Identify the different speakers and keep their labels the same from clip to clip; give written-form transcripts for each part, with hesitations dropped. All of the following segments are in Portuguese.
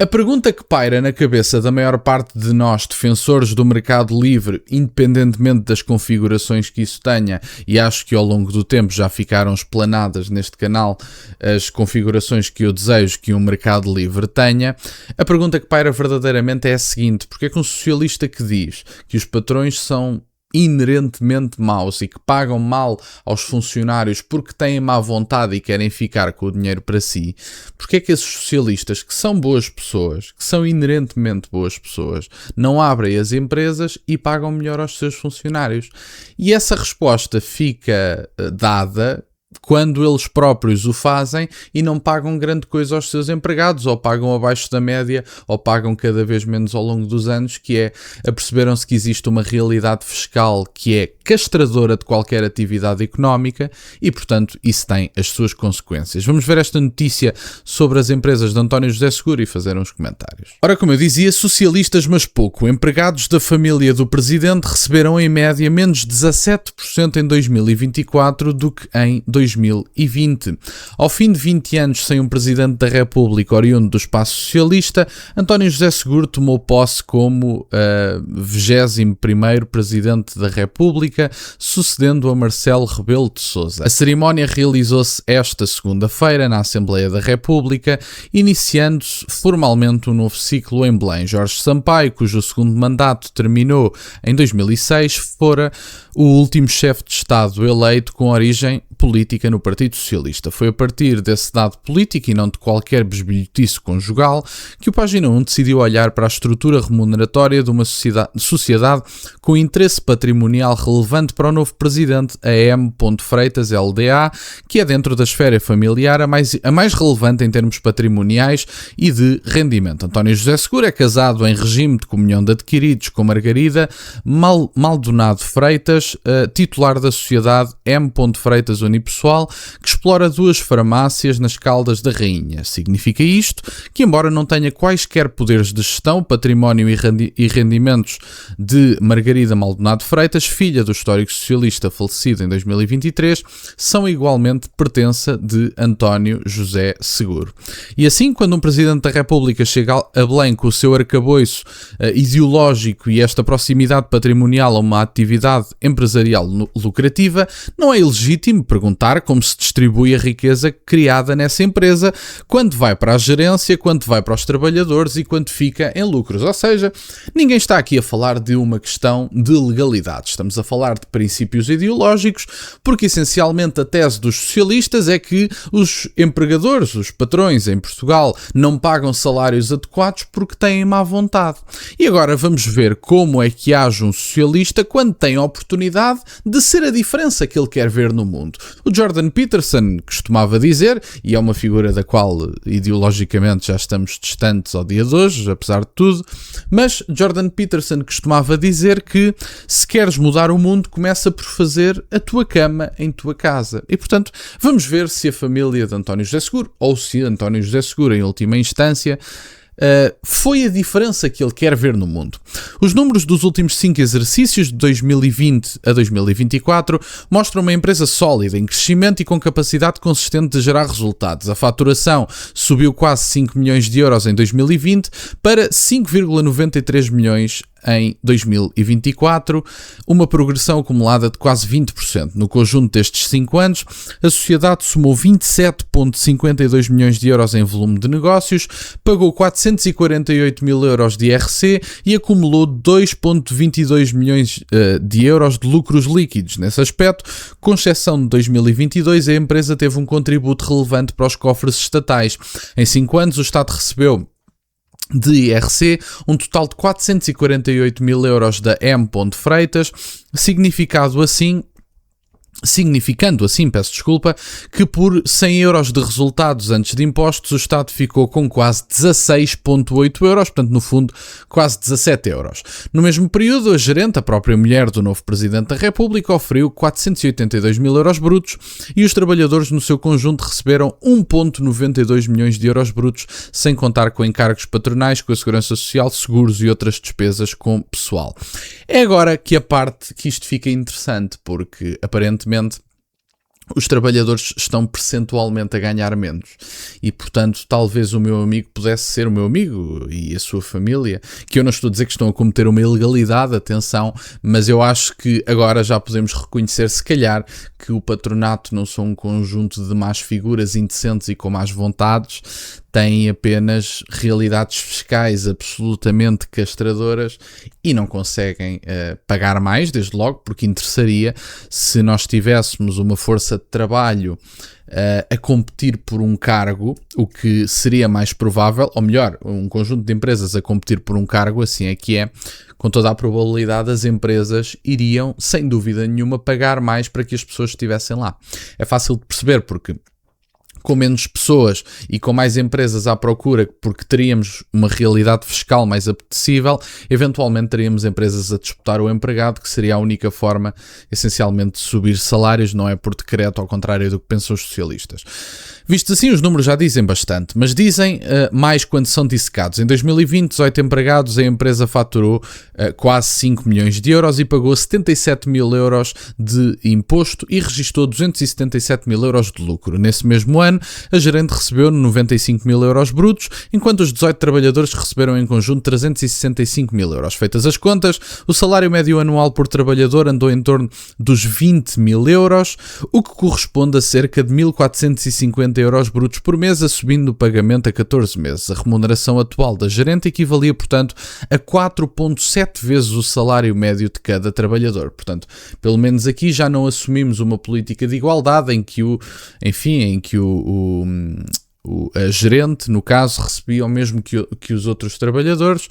Speaker 1: A pergunta que paira na cabeça da maior parte de nós, defensores do mercado livre, independentemente das configurações que isso tenha, e acho que ao longo do tempo já ficaram explanadas neste canal as configurações que eu desejo que um mercado livre tenha, a pergunta que paira verdadeiramente é a seguinte: porque é que um socialista que diz que os patrões são inerentemente maus e que pagam mal aos funcionários porque têm má vontade e querem ficar com o dinheiro para si, porque é que esses socialistas que são boas pessoas, que são inerentemente boas pessoas, não abrem as empresas e pagam melhor aos seus funcionários? E essa resposta fica dada quando eles próprios o fazem e não pagam grande coisa aos seus empregados, ou pagam abaixo da média, ou pagam cada vez menos ao longo dos anos, que é, aperceberam-se que existe uma realidade fiscal que é castradora de qualquer atividade económica e, portanto, isso tem as suas consequências. Vamos ver esta notícia sobre as empresas de António José Seguro e fazer uns comentários. Ora, como eu dizia, socialistas mas pouco. Empregados da família do presidente receberam em média menos 17% em 2024 do que em 2020. Ao fim de 20 anos sem um Presidente da República oriundo do espaço socialista, António José Seguro tomou posse como 21º Presidente da República, sucedendo a Marcelo Rebelo de Sousa. A cerimónia realizou-se esta segunda-feira na Assembleia da República, iniciando-se formalmente um novo ciclo em Belém. Jorge Sampaio, cujo segundo mandato terminou em 2006, fora o último chefe de Estado eleito com origem política no Partido Socialista. Foi a partir desse dado político e não de qualquer besbilhotice conjugal que o Página 1 decidiu olhar para a estrutura remuneratória de uma sociedade com interesse patrimonial relevante para o novo presidente, a M. Freitas LDA, que é dentro da esfera familiar a mais relevante em termos patrimoniais e de rendimento. António José Seguro é casado em regime de comunhão de adquiridos com Margarida Maldonado Freitas, titular da sociedade M. Freitas Unipessoal, que explora 2 farmácias nas Caldas da Rainha. Significa isto que, embora não tenha quaisquer poderes de gestão, património e rendimentos de Margarida Maldonado Freitas, filha do histórico socialista falecido em 2023, são igualmente pertença de António José Seguro. E assim, quando um Presidente da República chega a Belém com o seu arcabouço ideológico e esta proximidade patrimonial a uma atividade empresarial lucrativa, não é ilegítimo perguntar como se distribui a riqueza criada nessa empresa, quanto vai para a gerência, quanto vai para os trabalhadores e quanto fica em lucros. Ou seja, ninguém está aqui a falar de uma questão de legalidade. Estamos a falar de princípios ideológicos, porque essencialmente a tese dos socialistas é que os empregadores, os patrões em Portugal, não pagam salários adequados porque têm má vontade. E agora vamos ver como é que age um socialista quando tem a oportunidade de ser a diferença que ele quer ver no mundo. O Jordan Peterson costumava dizer, e é uma figura da qual ideologicamente já estamos distantes ao dia de hoje, apesar de tudo, mas Jordan Peterson costumava dizer que se queres mudar o mundo, começa por fazer a tua cama em tua casa. E portanto, vamos ver se a família de António José Seguro, ou se António José Seguro, em última instância, foi a diferença que ele quer ver no mundo. Os números dos últimos 5 exercícios, de 2020 a 2024, mostram uma empresa sólida, em crescimento e com capacidade consistente de gerar resultados. A faturação subiu quase 5 milhões de euros em 2020 para 5,93 milhões em 2024, uma progressão acumulada de quase 20%. No conjunto destes 5 anos, a sociedade somou 27,52 milhões de euros em volume de negócios, pagou 448 mil euros de IRC e acumulou 2,22 milhões de euros de lucros líquidos. Nesse aspecto, com exceção de 2022, a empresa teve um contributo relevante para os cofres estatais. Em 5 anos, o Estado recebeu de IRC um total de 448 mil euros da M. Freitas, significando assim, que por 100 euros de resultados antes de impostos, o Estado ficou com quase 16,8 euros, portanto, no fundo, quase 17 euros. No mesmo período, a gerente, a própria mulher do novo Presidente da República, oferiu 482 mil euros brutos e os trabalhadores, no seu conjunto, receberam 1,92 milhões de euros brutos, sem contar com encargos patronais, com a Segurança Social, seguros e outras despesas com pessoal. É agora que a parte que isto fica interessante, porque, aparentemente, os trabalhadores estão percentualmente a ganhar menos e, portanto, talvez o meu amigo pudesse ser o meu amigo e a sua família, que eu não estou a dizer que estão a cometer uma ilegalidade, atenção, mas eu acho que agora já podemos reconhecer, se calhar, que o patronato não são um conjunto de más figuras indecentes e com más vontades, têm apenas realidades fiscais absolutamente castradoras e não conseguem pagar mais, desde logo, porque interessaria se nós tivéssemos uma força de trabalho a competir por um cargo, o que seria mais provável, ou melhor, um conjunto de empresas a competir por um cargo, assim é que é, com toda a probabilidade as empresas iriam, sem dúvida nenhuma, pagar mais para que as pessoas estivessem lá. É fácil de perceber porque com menos pessoas e com mais empresas à procura, porque teríamos uma realidade fiscal mais apetecível, eventualmente teríamos empresas a disputar o empregado, que seria a única forma, essencialmente, de subir salários, não é por decreto, ao contrário do que pensam os socialistas. Visto assim, os números já dizem bastante, mas dizem mais quando são dissecados. Em 2020, 18 empregados, a empresa faturou quase 5 milhões de euros e pagou 77 mil euros de imposto e registou 277 mil euros de lucro. Nesse mesmo ano, a gerente recebeu 95 mil euros brutos, enquanto os 18 trabalhadores receberam em conjunto 365 mil euros. Feitas as contas, o salário médio anual por trabalhador andou em torno dos 20 mil euros, o que corresponde a cerca de 1.450 euros brutos por mês, assumindo o pagamento a 14 meses. A remuneração atual da gerente equivalia, portanto, a 4,7 vezes o salário médio de cada trabalhador. Portanto, pelo menos aqui já não assumimos uma política de igualdade em que a gerente, no caso, recebia o mesmo que os outros trabalhadores,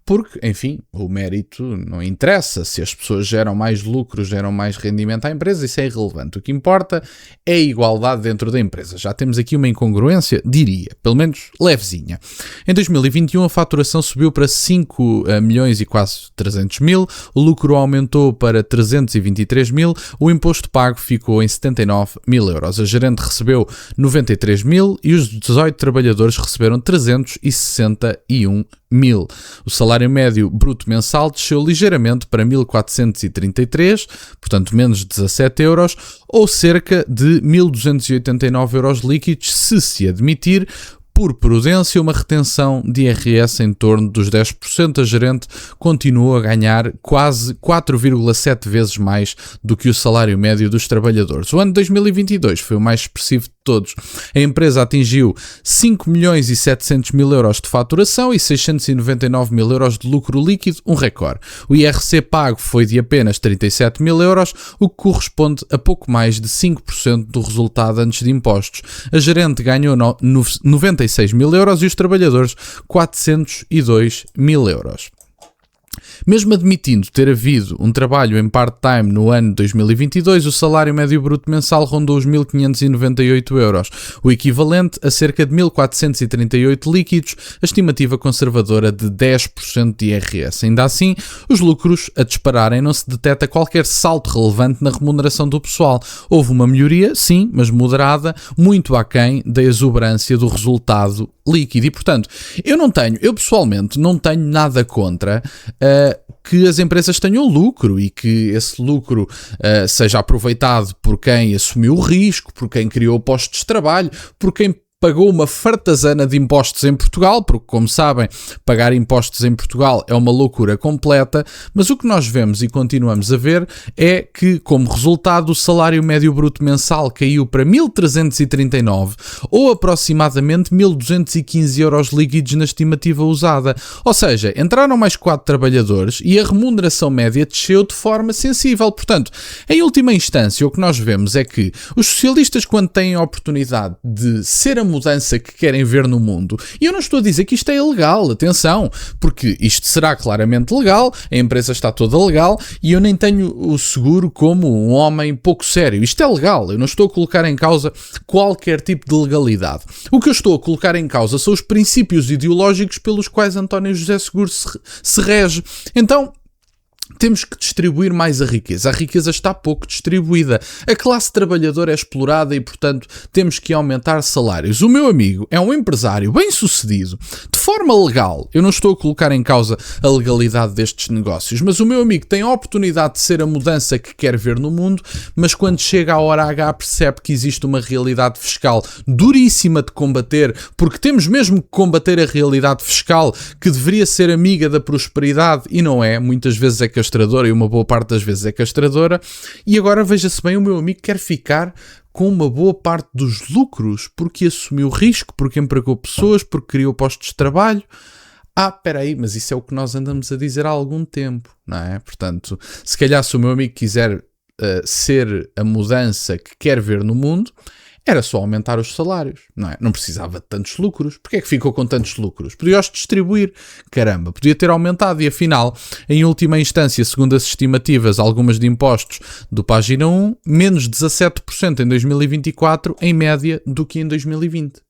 Speaker 1: porque, enfim, o mérito não interessa. Se as pessoas geram mais lucro, geram mais rendimento à empresa, isso é irrelevante. O que importa é a igualdade dentro da empresa. Já temos aqui uma incongruência, diria, pelo menos levezinha. Em 2021 a faturação subiu para 5 milhões e quase 300 mil, o lucro aumentou para 323 mil, o imposto pago ficou em 79 mil euros. A gerente recebeu 93 mil e os 18 trabalhadores receberam 361 mil. O salário médio bruto mensal desceu ligeiramente para 1.433, portanto menos de 17 euros, ou cerca de 1.289 euros líquidos, se admitir, por prudência, uma retenção de IRS em torno dos 10%. A gerente continuou a ganhar quase 4,7 vezes mais do que o salário médio dos trabalhadores. O ano de 2022 foi o mais expressivo de todos. A empresa atingiu 5 milhões e 700 mil euros de faturação e 699 mil euros de lucro líquido, um recorde. O IRC pago foi de apenas 37 mil euros, o que corresponde a pouco mais de 5% do resultado antes de impostos. A gerente ganhou 96 mil euros e os trabalhadores 402 mil euros. Mesmo admitindo ter havido um trabalho em part-time no ano de 2022, o salário médio bruto mensal rondou os 1.598 euros, o equivalente a cerca de 1.438 líquidos, a estimativa conservadora de 10% de IRS. Ainda assim, os lucros a dispararem, não se detecta qualquer salto relevante na remuneração do pessoal. Houve uma melhoria, sim, mas moderada, muito aquém da exuberância do resultado líquido. E, portanto, eu pessoalmente não tenho nada contra que as empresas tenham lucro e que esse lucro seja aproveitado por quem assumiu o risco, por quem criou postos de trabalho, por quem pagou uma fartazana de impostos em Portugal, porque, como sabem, pagar impostos em Portugal é uma loucura completa, mas o que nós vemos e continuamos a ver é que, como resultado, o salário médio bruto mensal caiu para 1.339 ou aproximadamente 1.215 euros líquidos na estimativa usada. Ou seja, entraram mais 4 trabalhadores e a remuneração média desceu de forma sensível. Portanto, em última instância, o que nós vemos é que os socialistas, quando têm a oportunidade de ser a mudança que querem ver no mundo, e eu não estou a dizer que isto é ilegal, atenção, porque isto será claramente legal, a empresa está toda legal e eu nem tenho o seguro como um homem pouco sério. Isto é legal, eu não estou a colocar em causa qualquer tipo de legalidade. O que eu estou a colocar em causa são os princípios ideológicos pelos quais António José Seguro se rege. Então, temos que distribuir mais a riqueza. A riqueza está pouco distribuída. A classe trabalhadora é explorada e, portanto, temos que aumentar salários. O meu amigo é um empresário bem-sucedido, de forma legal. Eu não estou a colocar em causa a legalidade destes negócios, mas o meu amigo tem a oportunidade de ser a mudança que quer ver no mundo, mas quando chega à hora H percebe que existe uma realidade fiscal duríssima de combater, porque temos mesmo que combater a realidade fiscal que deveria ser amiga da prosperidade e não é. Muitas vezes é castradora e uma boa parte das vezes é castradora, e agora veja-se bem, o meu amigo quer ficar com uma boa parte dos lucros, porque assumiu risco, porque empregou pessoas, porque criou postos de trabalho. Espera aí, mas isso é o que nós andamos a dizer há algum tempo, não é? Portanto, se calhar se o meu amigo quiser ser a mudança que quer ver no mundo, era só aumentar os salários, não é? Não precisava de tantos lucros. Porquê é que ficou com tantos lucros? Podia-os distribuir. Caramba, podia ter aumentado e afinal, em última instância, segundo as estimativas, algumas de impostos do Página 1, menos 17% em 2024, em média, do que em 2020.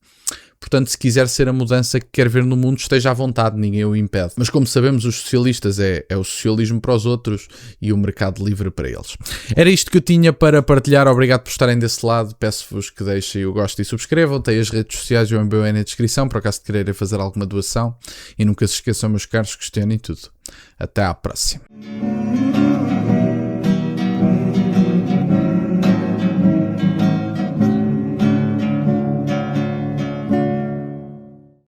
Speaker 1: Portanto, se quiser ser a mudança que quer ver no mundo, esteja à vontade, ninguém o impede. Mas como sabemos, os socialistas é o socialismo para os outros e o mercado livre para eles. Era isto que eu tinha para partilhar. Obrigado por estarem desse lado. Peço-vos que deixem o gosto e subscrevam. Tem as redes sociais e o MBA na descrição, por acaso de quererem fazer alguma doação. E nunca se esqueçam, meus caros, questionem tudo. Até à próxima.